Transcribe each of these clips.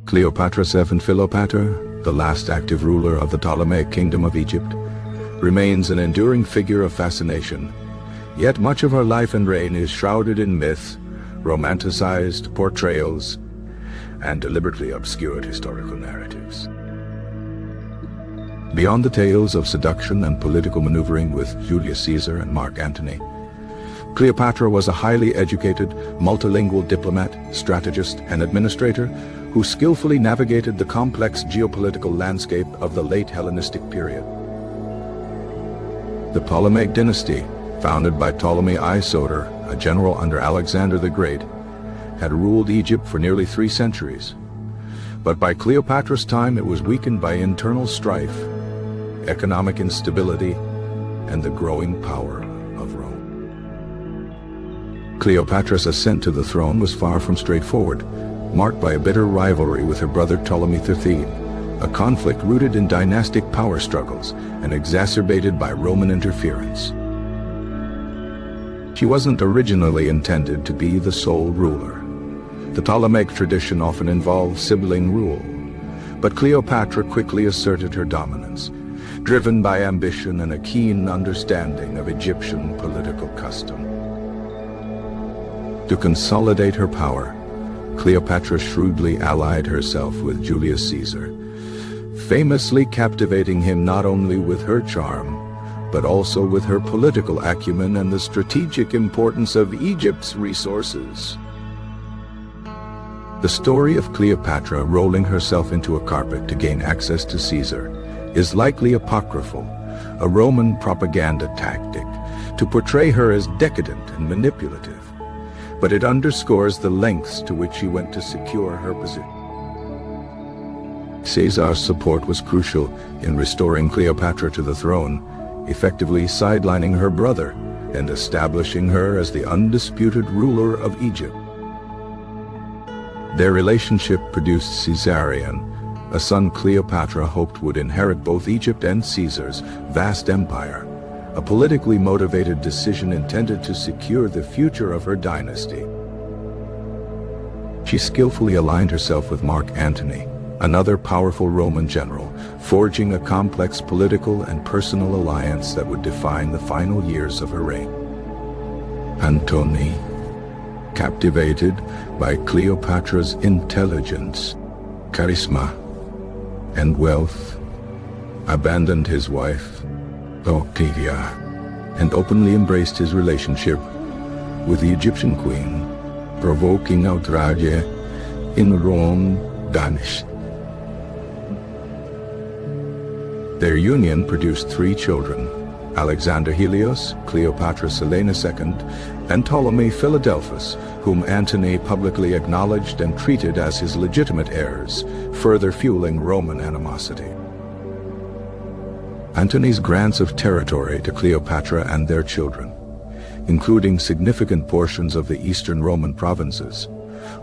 Cleopatra's and Philopater, the last active ruler of the Ptolemaic kingdom of Egypt, remains an enduring figure of fascination. Yet much of her life and reign is shrouded in myth, romanticized portrayals, and deliberately obscured historical narratives. Beyond the tales of seduction and political maneuvering with Julius Caesar and Mark Antony, Cleopatra was a highly educated, multilingual diplomat, strategist, and administrator who skillfully navigated the complex geopolitical landscape of the late Hellenistic period. The Ptolemaic dynasty, founded by Ptolemy I Soter, a general under Alexander the Great, had ruled Egypt for nearly 3 centuries. But by Cleopatra's time it was weakened by internal strife, economic instability, and the growing power of Rome. Cleopatra's ascent to the throne was far from straightforward, marked by a bitter rivalry with her brother Ptolemy III, a conflict rooted in dynastic power struggles and exacerbated by Roman interference. She wasn't originally intended to be the sole ruler. The Ptolemaic tradition often involved sibling rule, but Cleopatra quickly asserted her dominance, driven by ambition and a keen understanding of Egyptian political custom. To consolidate her power, Cleopatra shrewdly allied herself with Julius Caesar, famously captivating him not only with her charm, but also with her political acumen and the strategic importance of Egypt's resources. The story of Cleopatra rolling herself into a carpet to gain access to Caesar is likely apocryphal, a Roman propaganda tactic to portray her as decadent and manipulative, but it underscores the lengths to which she went to secure her position. Caesar's support was crucial in restoring Cleopatra to the throne, effectively sidelining her brother and establishing her as the undisputed ruler of Egypt. Their relationship produced Caesarion, a son Cleopatra hoped would inherit both Egypt and Caesar's vast empire, a politically motivated decision intended to secure the future of her dynasty. She skillfully aligned herself with Mark Antony, another powerful Roman general, forging a complex political and personal alliance that would define the final years of her reign. Antony, captivated by Cleopatra's intelligence, charisma, and wealth, abandoned his wife, Octavia, and openly embraced his relationship with the Egyptian queen, provoking outrage in Rome Danish. Their union produced 3 children: Alexander Helios, Cleopatra Selene II, and Ptolemy Philadelphus, whom Antony publicly acknowledged and treated as his legitimate heirs, further fueling Roman animosity. Antony's grants of territory to Cleopatra and their children, including significant portions of the Eastern Roman provinces,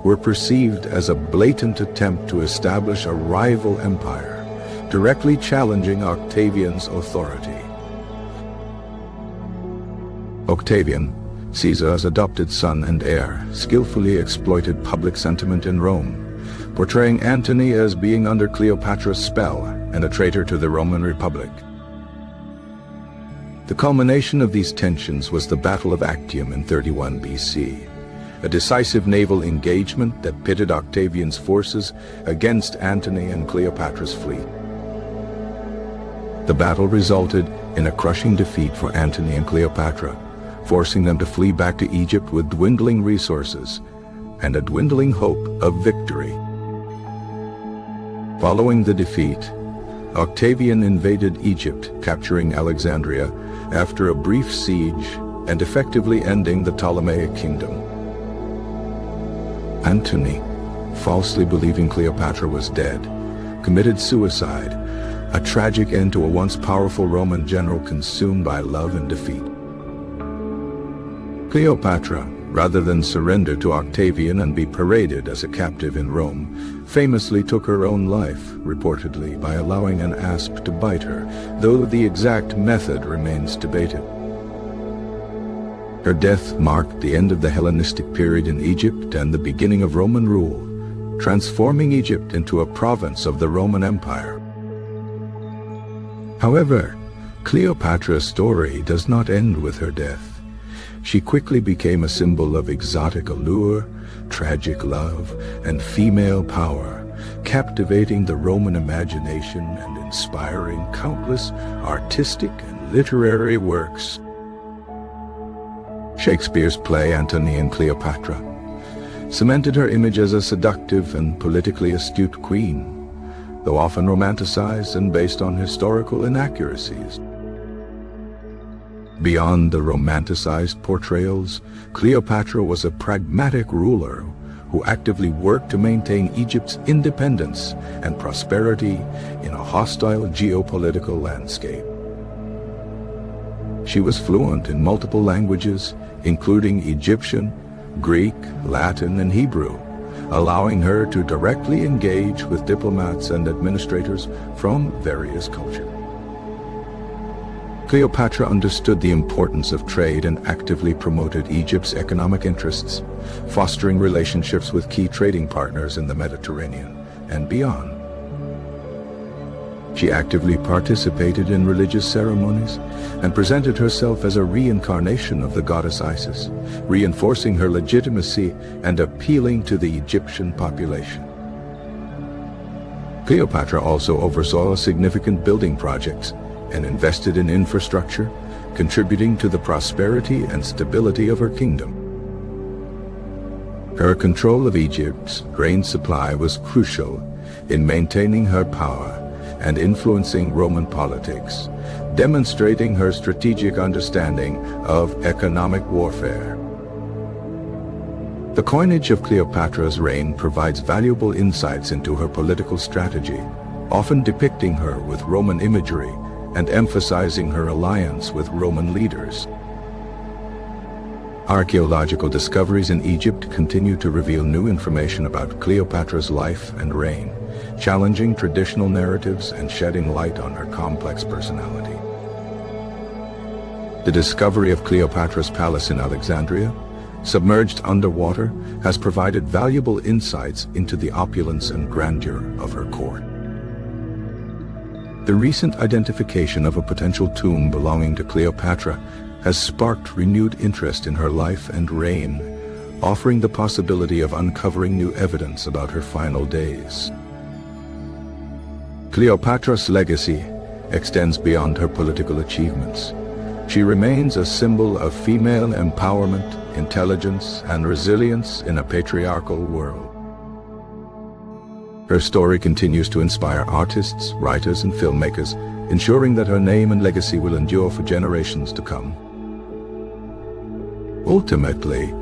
were perceived as a blatant attempt to establish a rival empire, directly challenging Octavian's authority. Octavian, Caesar's adopted son and heir, skillfully exploited public sentiment in Rome, portraying Antony as being under Cleopatra's spell and a traitor to the Roman Republic. The culmination of these tensions was the Battle of Actium in 31 BC, a decisive naval engagement that pitted Octavian's forces against Antony and Cleopatra's fleet. The battle resulted in a crushing defeat for Antony and Cleopatra, forcing them to flee back to Egypt with dwindling resources and a dwindling hope of victory. Following the defeat, Octavian invaded Egypt, capturing Alexandria after a brief siege and effectively ending the Ptolemaic kingdom. Antony, falsely believing Cleopatra was dead, committed suicide, a tragic end to a once powerful Roman general consumed by love and defeat. Cleopatra, rather than surrender to Octavian and be paraded as a captive in Rome, famously took her own life, reportedly by allowing an asp to bite her, though the exact method remains debated. Her death marked the end of the Hellenistic period in Egypt and the beginning of Roman rule, transforming Egypt into a province of the Roman Empire. However, Cleopatra's story does not end with her death. She quickly became a symbol of exotic allure, tragic love, and female power, captivating the Roman imagination and inspiring countless artistic and literary works. Shakespeare's play Antony and Cleopatra cemented her image as a seductive and politically astute queen, though often romanticized and based on historical inaccuracies. Beyond the romanticized portrayals, Cleopatra was a pragmatic ruler who actively worked to maintain Egypt's independence and prosperity in a hostile geopolitical landscape. She was fluent in multiple languages, including Egyptian, Greek, Latin, and Hebrew, allowing her to directly engage with diplomats and administrators from various cultures. Cleopatra understood the importance of trade and actively promoted Egypt's economic interests, fostering relationships with key trading partners in the Mediterranean and beyond. She actively participated in religious ceremonies and presented herself as a reincarnation of the goddess Isis, reinforcing her legitimacy and appealing to the Egyptian population. Cleopatra also oversaw significant building projects and invested in infrastructure, contributing to the prosperity and stability of her kingdom. Her control of Egypt's grain supply was crucial in maintaining her power and influencing Roman politics, demonstrating her strategic understanding of economic warfare. The coinage of Cleopatra's reign provides valuable insights into her political strategy, often depicting her with Roman imagery and emphasizing her alliance with Roman leaders. Archaeological discoveries in Egypt continue to reveal new information about Cleopatra's life and reign, challenging traditional narratives and shedding light on her complex personality. The discovery of Cleopatra's palace in Alexandria, submerged underwater, has provided valuable insights into the opulence and grandeur of her court. The recent identification of a potential tomb belonging to Cleopatra has sparked renewed interest in her life and reign, offering the possibility of uncovering new evidence about her final days. Cleopatra's legacy extends beyond her political achievements. She remains a symbol of female empowerment, intelligence, and resilience in a patriarchal world. Her story continues to inspire artists, writers, and filmmakers, ensuring that her name and legacy will endure for generations to come. Ultimately,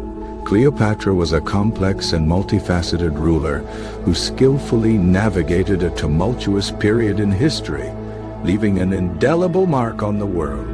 Cleopatra was a complex and multifaceted ruler who skillfully navigated a tumultuous period in history, leaving an indelible mark on the world.